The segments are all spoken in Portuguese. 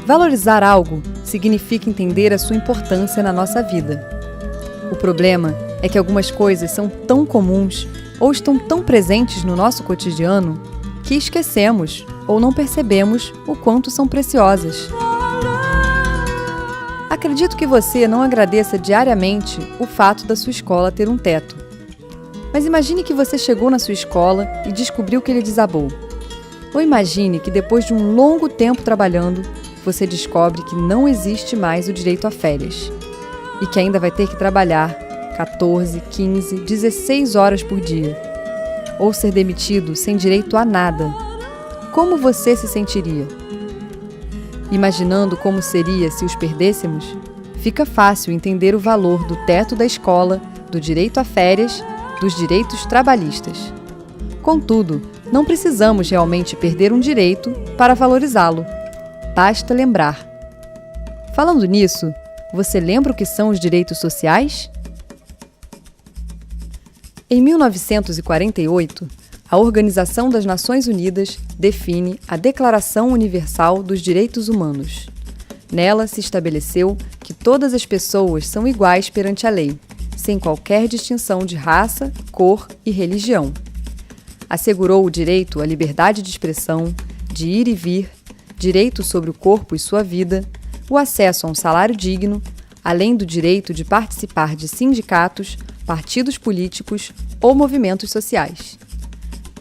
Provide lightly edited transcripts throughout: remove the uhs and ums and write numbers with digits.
Valorizar algo significa entender a sua importância na nossa vida. O problema é que algumas coisas são tão comuns ou estão tão presentes no nosso cotidiano que esquecemos ou não percebemos o quanto são preciosas. Acredito que você não agradeça diariamente o fato da sua escola ter um teto. Mas imagine que você chegou na sua escola e descobriu que ele desabou. Ou imagine que depois de um longo tempo trabalhando, você descobre que não existe mais o direito a férias e que ainda vai ter que trabalhar 14, 15, 16 horas por dia, ou ser demitido sem direito a nada. Como você se sentiria? Imaginando como seria se os perdêssemos, fica fácil entender o valor do teto da escola, do direito a férias, dos direitos trabalhistas. Contudo, não precisamos realmente perder um direito para valorizá-lo. Basta lembrar. Falando nisso, você lembra o que são os direitos sociais? Em 1948, a Organização das Nações Unidas define a Declaração Universal dos Direitos Humanos. Nela se estabeleceu que todas as pessoas são iguais perante a lei, sem qualquer distinção de raça, cor e religião. Assegurou o direito à liberdade de expressão, de ir e vir, direito sobre o corpo e sua vida, o acesso a um salário digno, além do direito de participar de sindicatos, partidos políticos ou movimentos sociais.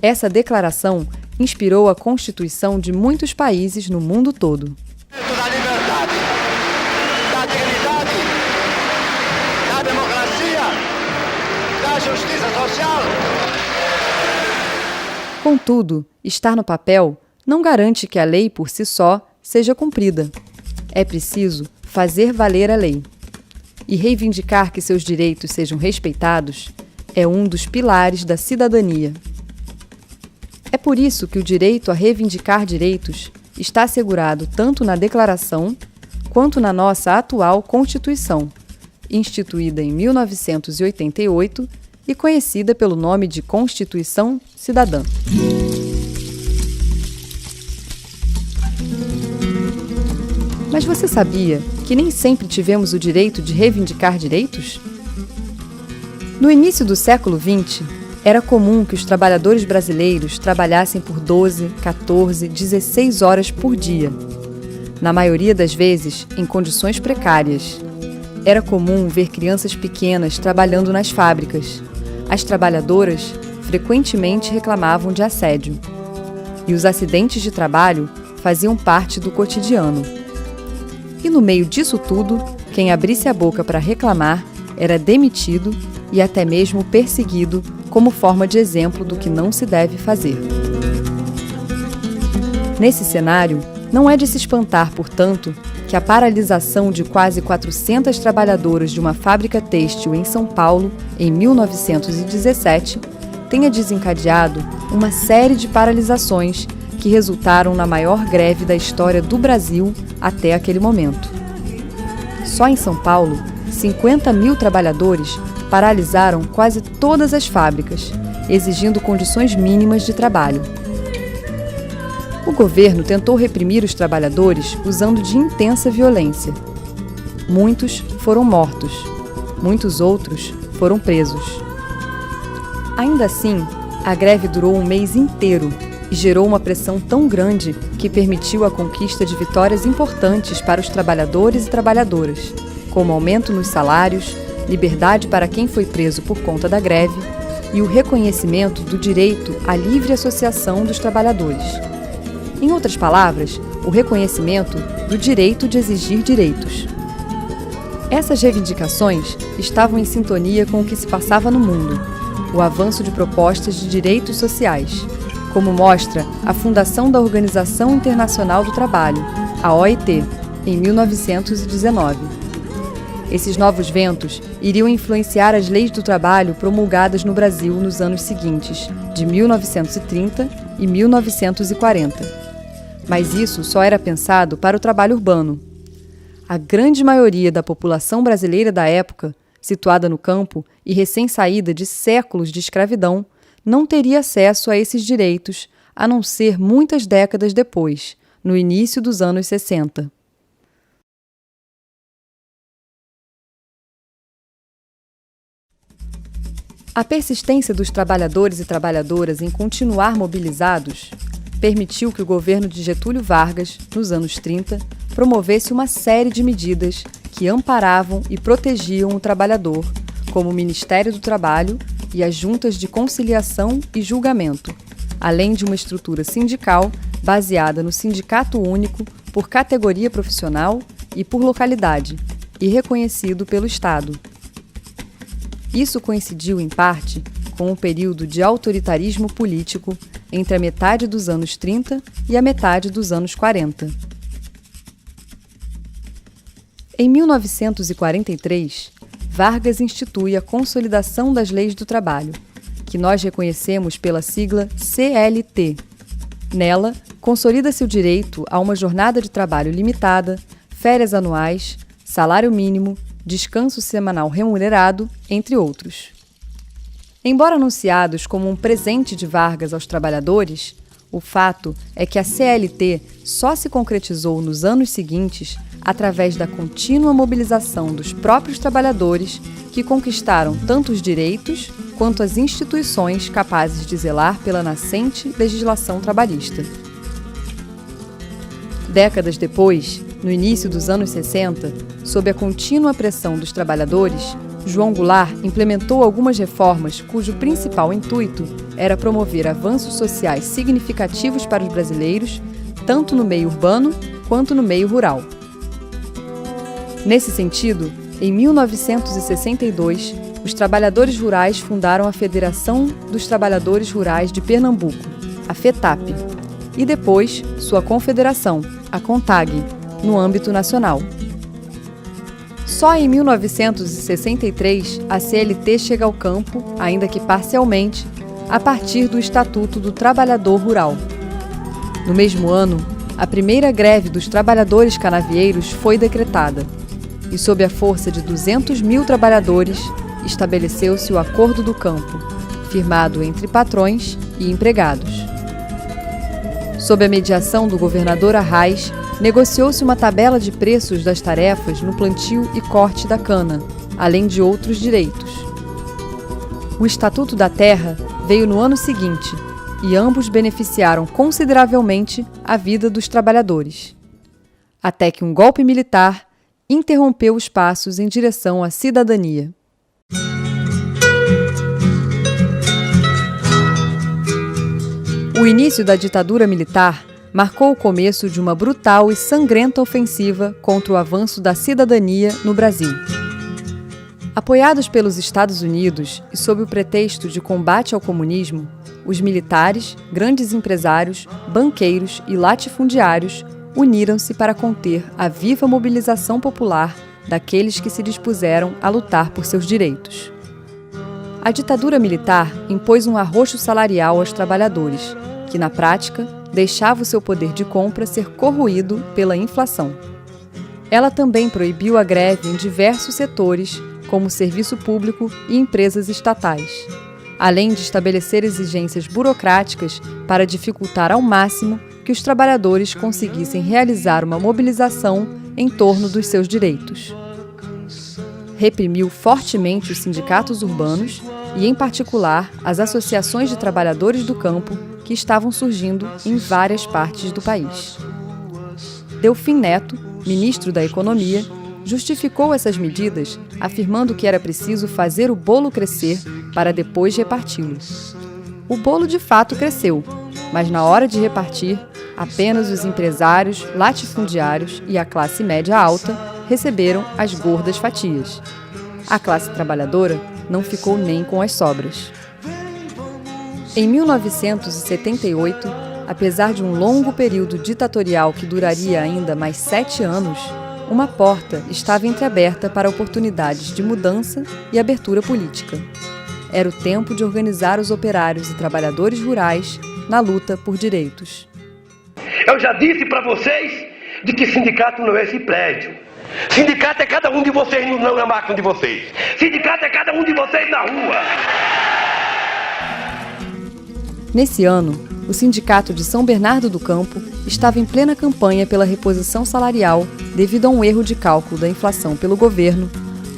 Essa declaração inspirou a constituição de muitos países no mundo todo. Da liberdade, da dignidade, da democracia, da justiça social. Contudo, estar no papel não garante que a lei por si só seja cumprida. É preciso fazer valer a lei. E reivindicar que seus direitos sejam respeitados é um dos pilares da cidadania. É por isso que o direito a reivindicar direitos está assegurado tanto na Declaração quanto na nossa atual Constituição, instituída em 1988 e conhecida pelo nome de Constituição Cidadã. Mas você sabia que nem sempre tivemos o direito de reivindicar direitos? No início do século XX, era comum que os trabalhadores brasileiros trabalhassem por 12, 14, 16 horas por dia. Na maioria das vezes, em condições precárias. Era comum ver crianças pequenas trabalhando nas fábricas. As trabalhadoras frequentemente reclamavam de assédio. E os acidentes de trabalho faziam parte do cotidiano. E no meio disso tudo, quem abrisse a boca para reclamar era demitido e até mesmo perseguido como forma de exemplo do que não se deve fazer. Nesse cenário, não é de se espantar, portanto, que a paralisação de quase 400 trabalhadoras de uma fábrica têxtil em São Paulo, em 1917, tenha desencadeado uma série de paralisações que resultaram na maior greve da história do Brasil até aquele momento. Só em São Paulo, 50 mil trabalhadores paralisaram quase todas as fábricas, exigindo condições mínimas de trabalho. O governo tentou reprimir os trabalhadores usando de intensa violência. Muitos foram mortos, muitos outros foram presos. Ainda assim, a greve durou um mês inteiro e gerou uma pressão tão grande que permitiu a conquista de vitórias importantes para os trabalhadores e trabalhadoras, como aumento nos salários, liberdade para quem foi preso por conta da greve e o reconhecimento do direito à livre associação dos trabalhadores. Em outras palavras, o reconhecimento do direito de exigir direitos. Essas reivindicações estavam em sintonia com o que se passava no mundo, o avanço de propostas de direitos sociais, como mostra a fundação da Organização Internacional do Trabalho, a OIT, em 1919. Esses novos ventos iriam influenciar as leis do trabalho promulgadas no Brasil nos anos seguintes, de 1930 e 1940. Mas isso só era pensado para o trabalho urbano. A grande maioria da população brasileira da época, situada no campo e recém-saída de séculos de escravidão, não teria acesso a esses direitos, a não ser muitas décadas depois, no início dos anos 60. A persistência dos trabalhadores e trabalhadoras em continuar mobilizados permitiu que o governo de Getúlio Vargas, nos anos 30, promovesse uma série de medidas que amparavam e protegiam o trabalhador, como o Ministério do Trabalho e as juntas de conciliação e julgamento, além de uma estrutura sindical baseada no Sindicato Único por categoria profissional e por localidade, e reconhecido pelo Estado. Isso coincidiu, em parte, com um período de autoritarismo político entre a metade dos anos 30 e a metade dos anos 40. Em 1943, Vargas institui a Consolidação das Leis do Trabalho, que nós reconhecemos pela sigla CLT. Nela, consolida-se o direito a uma jornada de trabalho limitada, férias anuais, salário mínimo, descanso semanal remunerado, entre outros. Embora anunciados como um presente de Vargas aos trabalhadores, o fato é que a CLT só se concretizou nos anos seguintes através da contínua mobilização dos próprios trabalhadores que conquistaram tanto os direitos quanto as instituições capazes de zelar pela nascente legislação trabalhista. Décadas depois, no início dos anos 60, sob a contínua pressão dos trabalhadores, João Goulart implementou algumas reformas cujo principal intuito era promover avanços sociais significativos para os brasileiros, tanto no meio urbano quanto no meio rural. Nesse sentido, em 1962, os trabalhadores rurais fundaram a Federação dos Trabalhadores Rurais de Pernambuco, a FETAP, e depois sua confederação, a CONTAG, no âmbito nacional. Só em 1963 a CLT chega ao campo, ainda que parcialmente, a partir do Estatuto do Trabalhador Rural. No mesmo ano, a primeira greve dos trabalhadores canavieiros foi decretada, e sob a força de 200 mil trabalhadores, estabeleceu-se o Acordo do Campo, firmado entre patrões e empregados. Sob a mediação do governador Arraes, negociou-se uma tabela de preços das tarefas no plantio e corte da cana, além de outros direitos. O Estatuto da Terra veio no ano seguinte e ambos beneficiaram consideravelmente a vida dos trabalhadores. Até que um golpe militar interrompeu os passos em direção à cidadania. O início da ditadura militar marcou o começo de uma brutal e sangrenta ofensiva contra o avanço da cidadania no Brasil. Apoiados pelos Estados Unidos e sob o pretexto de combate ao comunismo, os militares, grandes empresários, banqueiros e latifundiários uniram-se para conter a viva mobilização popular daqueles que se dispuseram a lutar por seus direitos. A ditadura militar impôs um arroxo salarial aos trabalhadores, que, na prática, deixava o seu poder de compra ser corroído pela inflação. Ela também proibiu a greve em diversos setores, como serviço público e empresas estatais, além de estabelecer exigências burocráticas para dificultar ao máximo que os trabalhadores conseguissem realizar uma mobilização em torno dos seus direitos. Reprimiu fortemente os sindicatos urbanos e, em particular, as associações de trabalhadores do campo que estavam surgindo em várias partes do país. Delfim Neto, ministro da Economia, justificou essas medidas afirmando que era preciso fazer o bolo crescer para depois reparti-lo. O bolo de fato cresceu, mas na hora de repartir, apenas os empresários, latifundiários e a classe média alta receberam as gordas fatias. A classe trabalhadora não ficou nem com as sobras. Em 1978, apesar de um longo período ditatorial que duraria ainda mais 7 anos, uma porta estava entreaberta para oportunidades de mudança e abertura política. Era o tempo de organizar os operários e trabalhadores rurais na luta por direitos. Eu já disse para vocês de que sindicato não é esse prédio. Sindicato é cada um de vocês na máquina de vocês. Sindicato é cada um de vocês na rua. Nesse ano, o Sindicato de São Bernardo do Campo estava em plena campanha pela reposição salarial devido a um erro de cálculo da inflação pelo governo,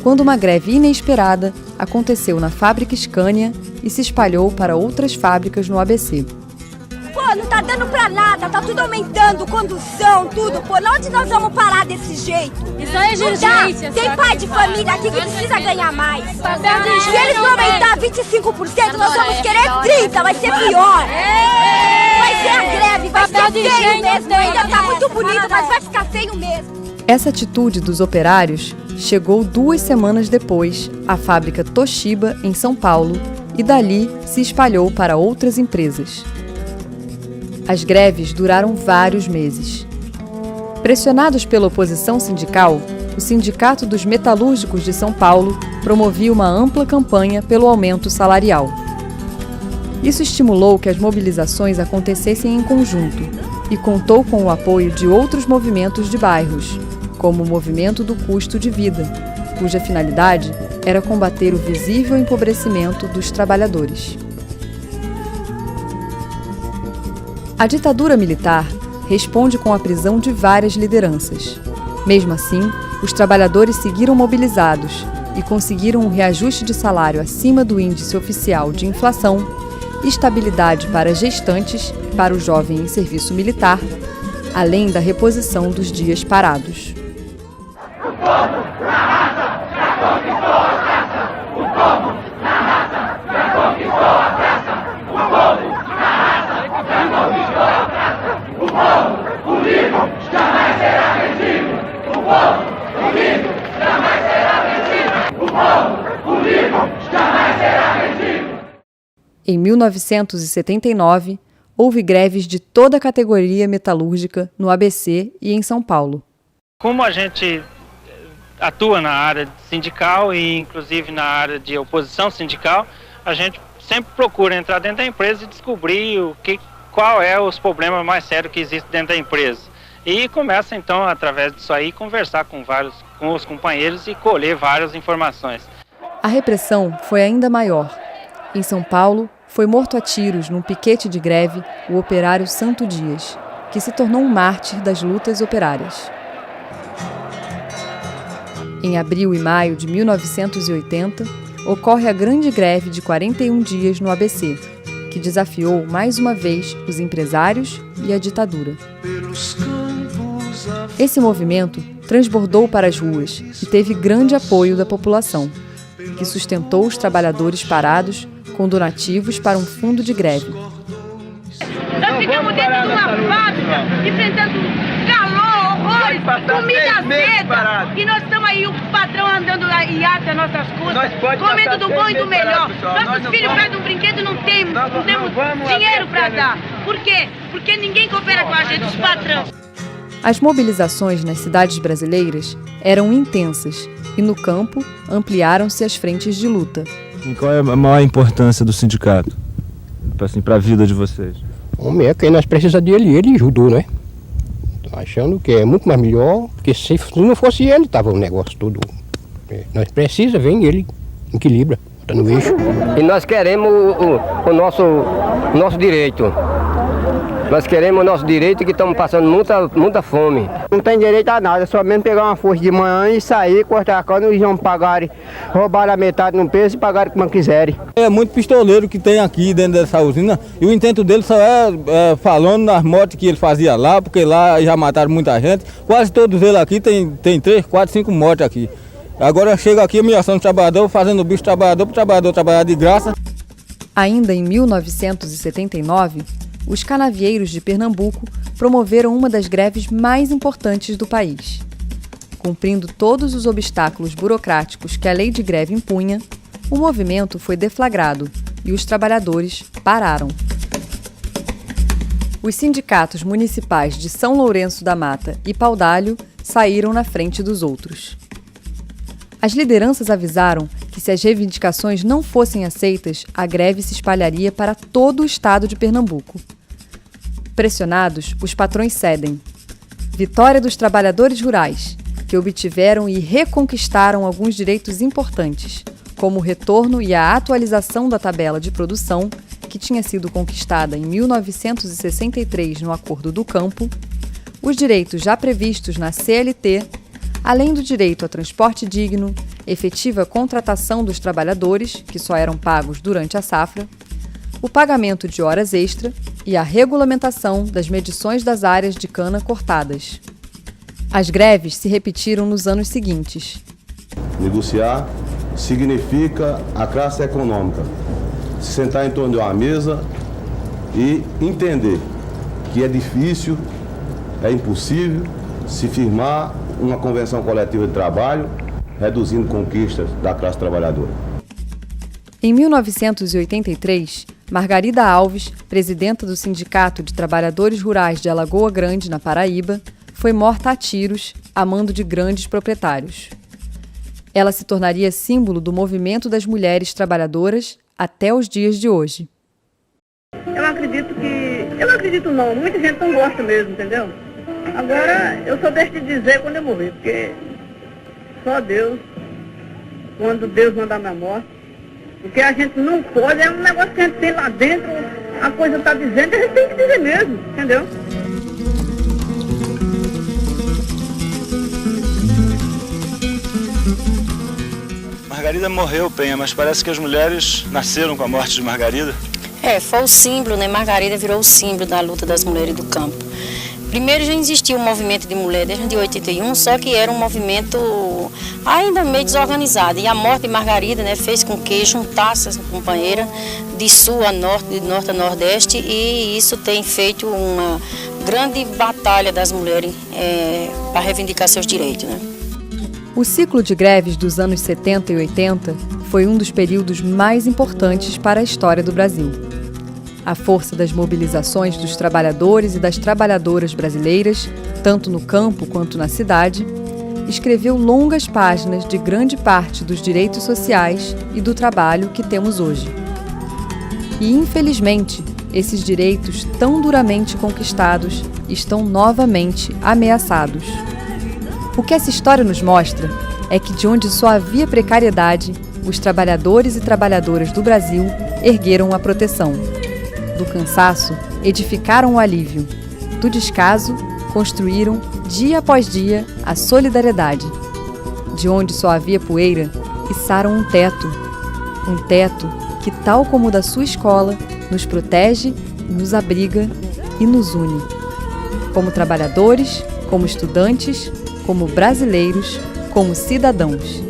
quando uma greve inesperada aconteceu na fábrica Scania e se espalhou para outras fábricas no ABC. Pô, não tá dando pra nada, tá tudo aumentando, condução, tudo. Pô, onde nós vamos parar desse jeito? Isso aí é urgência. Tem pai de família aqui que precisa ganhar mais. Se eles vão aumentar 25%, nós vamos querer 30%, vai ser pior. Vai ser a greve, vai ser feio mesmo. Ainda tá muito bonito, mas vai ficar feio mesmo. Essa atitude dos operários chegou 2 semanas depois à fábrica Toshiba, em São Paulo, e dali se espalhou para outras empresas. As greves duraram vários meses. Pressionados pela oposição sindical, o Sindicato dos Metalúrgicos de São Paulo promovia uma ampla campanha pelo aumento salarial. Isso estimulou que as mobilizações acontecessem em conjunto e contou com o apoio de outros movimentos de bairros, como o Movimento do Custo de Vida, cuja finalidade era combater o visível empobrecimento dos trabalhadores. A ditadura militar responde com a prisão de várias lideranças. Mesmo assim, os trabalhadores seguiram mobilizados e conseguiram um reajuste de salário acima do índice oficial de inflação, estabilidade para gestantes e para o jovem em serviço militar, além da reposição dos dias parados. Em 1979, houve greves de toda a categoria metalúrgica no ABC e em São Paulo. Como a gente atua na área sindical e inclusive na área de oposição sindical, a gente sempre procura entrar dentro da empresa e descobrir qual é os problemas mais sérios que existem dentro da empresa. E começa então, através disso aí, conversar com os companheiros e colher várias informações. A repressão foi ainda maior. Em São Paulo, foi morto a tiros num piquete de greve o operário Santo Dias, que se tornou um mártir das lutas operárias. Em abril e maio de 1980, ocorre a grande greve de 41 dias no ABC, que desafiou mais uma vez os empresários e a ditadura. Esse movimento transbordou para as ruas e teve grande apoio da população, que sustentou os trabalhadores parados com donativos para um fundo de greve. Nós ficamos dentro de uma fábrica, enfrentando calor, horrores, comida azeda, e nós estamos aí, o patrão andando em ata as nossas custas, comendo do bom e do melhor. Nossos filhos pedem um brinquedo, não temos dinheiro para dar. Por quê? Porque ninguém coopera com a gente, os patrões. As mobilizações nas cidades brasileiras eram intensas e no campo ampliaram-se as frentes de luta. E qual é a maior importância do sindicato assim, para a vida de vocês? Homem, é que nós precisamos dele, ele ajudou, né? Tô achando que é muito mais melhor, porque se não fosse ele, tava o negócio todo. Nós precisamos, vem ele, equilibra, tá no eixo. E nós queremos o nosso direito. Nós queremos o nosso direito, que estamos passando muita fome. Não tem direito a nada, só mesmo pegar uma força de manhã e sair, cortar a cana, e vão pagar, roubar a metade no preço e pagar como quiserem. É muito pistoleiro que tem aqui dentro dessa usina, e o intento dele só é falando nas mortes que ele fazia lá, porque lá já mataram muita gente. Quase todos eles aqui tem 3, 4, 5 mortes aqui. Agora chega aqui ameaçando o trabalhador, fazendo o bicho trabalhador para o trabalhador trabalhar de graça. Ainda em 1979, os canavieiros de Pernambuco promoveram uma das greves mais importantes do país. Cumprindo todos os obstáculos burocráticos que a lei de greve impunha, o movimento foi deflagrado e os trabalhadores pararam. Os sindicatos municipais de São Lourenço da Mata e Paudalho saíram na frente dos outros. As lideranças avisaram que se as reivindicações não fossem aceitas, a greve se espalharia para todo o estado de Pernambuco. Pressionados, os patrões cedem. Vitória dos trabalhadores rurais, que obtiveram e reconquistaram alguns direitos importantes, como o retorno e a atualização da tabela de produção, que tinha sido conquistada em 1963 no Acordo do Campo, os direitos já previstos na CLT, além do direito a transporte digno, efetiva contratação dos trabalhadores, que só eram pagos durante a safra, o pagamento de horas extra e a regulamentação das medições das áreas de cana cortadas. As greves se repetiram nos anos seguintes. Negociar significa a classe econômica se sentar em torno de uma mesa e entender que é difícil, é impossível se firmar uma convenção coletiva de trabalho, reduzindo conquistas da classe trabalhadora. Em 1983, Margarida Alves, presidenta do Sindicato de Trabalhadores Rurais de Alagoa Grande, na Paraíba, foi morta a tiros a mando de grandes proprietários. Ela se tornaria símbolo do movimento das mulheres trabalhadoras até os dias de hoje. Eu não acredito não, muita gente não gosta mesmo, entendeu? Agora, eu só deixo de dizer quando eu morrer, porque só Deus, quando Deus mandar minha morte, o que a gente não pode é um negócio que a gente tem lá dentro, a coisa está dizendo, a gente tem que dizer mesmo, entendeu? Margarida morreu, Penha, mas parece que as mulheres nasceram com a morte de Margarida. Foi o símbolo, né? Margarida virou o símbolo da luta das mulheres do campo. Primeiro já existia o movimento de mulheres desde 81, só que era um movimento ainda meio desorganizado. E a morte de Margarida, né, fez com que juntasse as companheiras de sul a norte, de norte a nordeste, e isso tem feito uma grande batalha das mulheres para reivindicar seus direitos, né? O ciclo de greves dos anos 70 e 80 foi um dos períodos mais importantes para a história do Brasil. A força das mobilizações dos trabalhadores e das trabalhadoras brasileiras, tanto no campo quanto na cidade, escreveu longas páginas de grande parte dos direitos sociais e do trabalho que temos hoje. E, infelizmente, esses direitos tão duramente conquistados estão novamente ameaçados. O que essa história nos mostra é que, de onde só havia precariedade, os trabalhadores e trabalhadoras do Brasil ergueram a proteção. Do cansaço, edificaram o alívio. Do descaso, construíram, dia após dia, a solidariedade. De onde só havia poeira, içaram um teto que, tal como o da sua escola, nos protege, nos abriga e nos une. Como trabalhadores, como estudantes, como brasileiros, como cidadãos.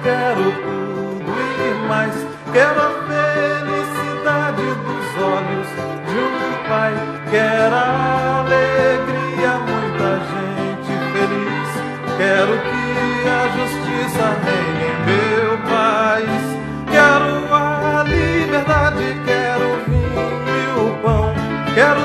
Quero tudo e mais, quero a felicidade dos olhos de um pai, quero a alegria, muita gente feliz, quero que a justiça reine em meu país, quero a liberdade, quero o vinho e o pão, quero